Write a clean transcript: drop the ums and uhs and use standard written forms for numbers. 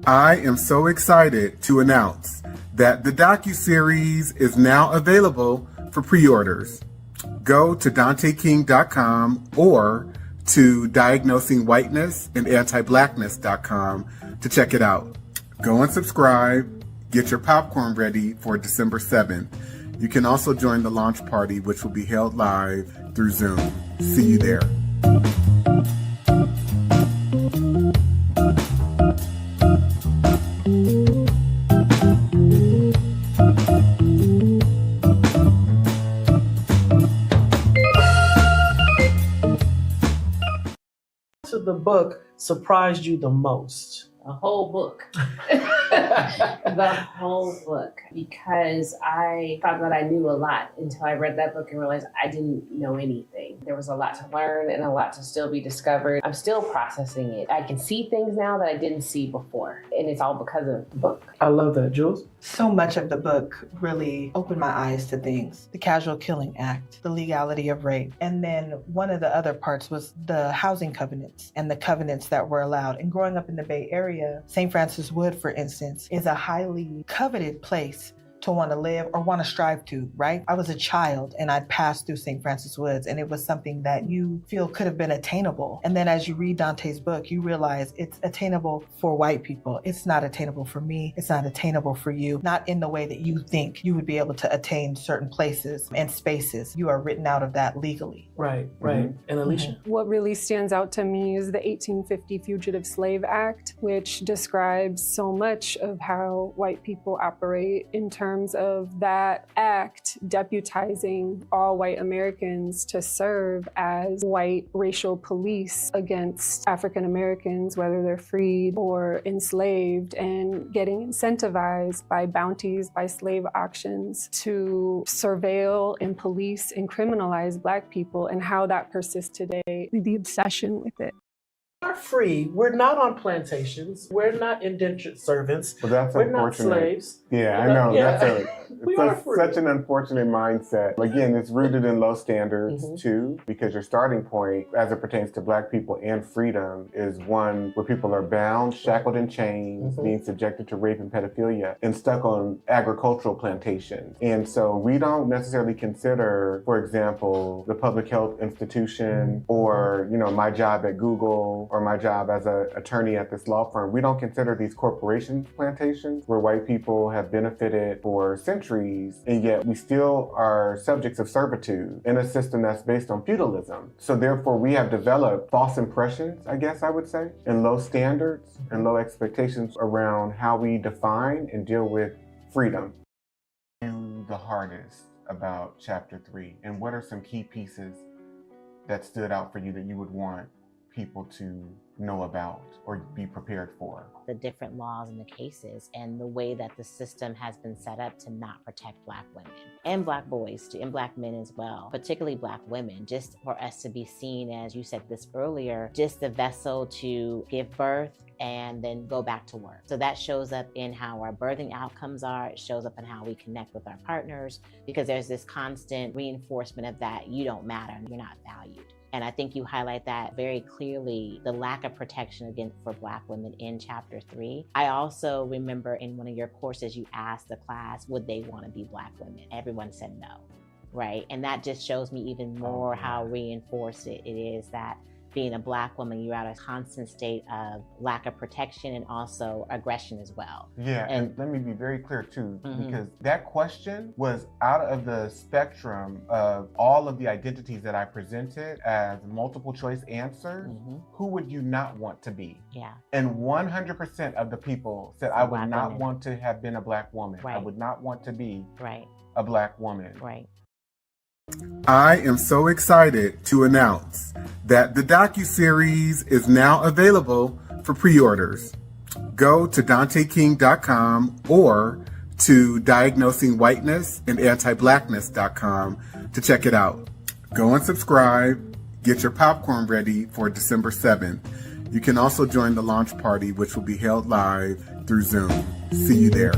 I am so excited to announce that the docuseries is now available for pre-orders. Go to DanteKing.com or to Diagnosing Whiteness and Anti-Blackness.com to check it out. Go and subscribe. Get your popcorn ready for December 7th. You can also join the launch party, which will be held live through Zoom. See you there. The book surprised you the most? A whole book. The whole book. Because I thought that I knew a lot until I read that book and realized I didn't know anything. There was a lot to learn and a lot to still be discovered. I'm still processing it. I can see things now that I didn't see before. And it's all because of the book. I love that. Jules? So much of the book really opened my eyes to things. The Casual Killing Act, the legality of rape. And then one of the other parts was the housing covenants and the covenants that were allowed. And growing up in the Bay Area, St. Francis Wood, for instance, is a highly coveted place to want to live or want to strive to, right? I was a child and I'd passed through St. Francis Woods and it was something that you feel could have been attainable. And then as you read Dante's book, you realize it's attainable for white people. It's not attainable for me. It's not attainable for you. Not in the way that you think you would be able to attain certain places and spaces. You are written out of that legally. Right. And Alicia? What really stands out to me is the 1850 Fugitive Slave Act, which describes so much of how white people operate in terms of that act deputizing all white Americans to serve as white racial police against African Americans, whether they're freed or enslaved, and getting incentivized by bounties, by slave auctions to surveil and police and criminalize Black people, and how that persists today, the obsession with it. We're free. We're not on plantations. We're not indentured servants. Well, that's We're unfortunate. not slaves. Yeah, I know. Yeah. That's such an unfortunate mindset. Again, it's rooted in low standards too, because your starting point, as it pertains to Black people and freedom, is one where people are bound, shackled in chains, being subjected to rape and pedophilia, and stuck on agricultural plantations. And so we don't necessarily consider, for example, the public health institution or, my job at Google or my job as an attorney at this law firm. We don't consider these corporation plantations where white people have benefited for centuries, and yet we still are subjects of servitude in a system that's based on feudalism. So therefore we have developed false impressions, I guess I would say, and low standards and low expectations around how we define and deal with freedom. The hardest about chapter 3, and what are some key pieces that stood out for you that you would want people to know about or be prepared for? The different laws and the cases and the way that the system has been set up to not protect Black women and Black boys too, and Black men as well, particularly Black women, just for us to be seen, as you said this earlier, just the vessel to give birth and then go back to work. So that shows up in how our birthing outcomes are. It shows up in how we connect with our partners, because there's this constant reinforcement of that you don't matter and you're not valued. And I think you highlight that very clearly, the lack of protection for Black women in chapter 3. I also remember in one of your courses, you asked the class, would they want to be Black women? Everyone said no, right? And that just shows me even more how reinforced it is that being a Black woman, you're at a constant state of lack of protection and also aggression as well. Yeah, and let me be very clear too, because that question was out of the spectrum of all of the identities that I presented as multiple choice answers. Who would you not want to be? Yeah. And 100% of the people said, I would not want to have been a Black woman. Right. I would not want to be right. a Black woman. Right. I am so excited to announce that the docuseries is now available for pre-orders. Go to DanteKing.com or to Diagnosing Whiteness and Anti-Blackness.com to check it out. Go and subscribe. Get your popcorn ready for December 7th. You can also join the launch party, which will be held live through Zoom. See you there.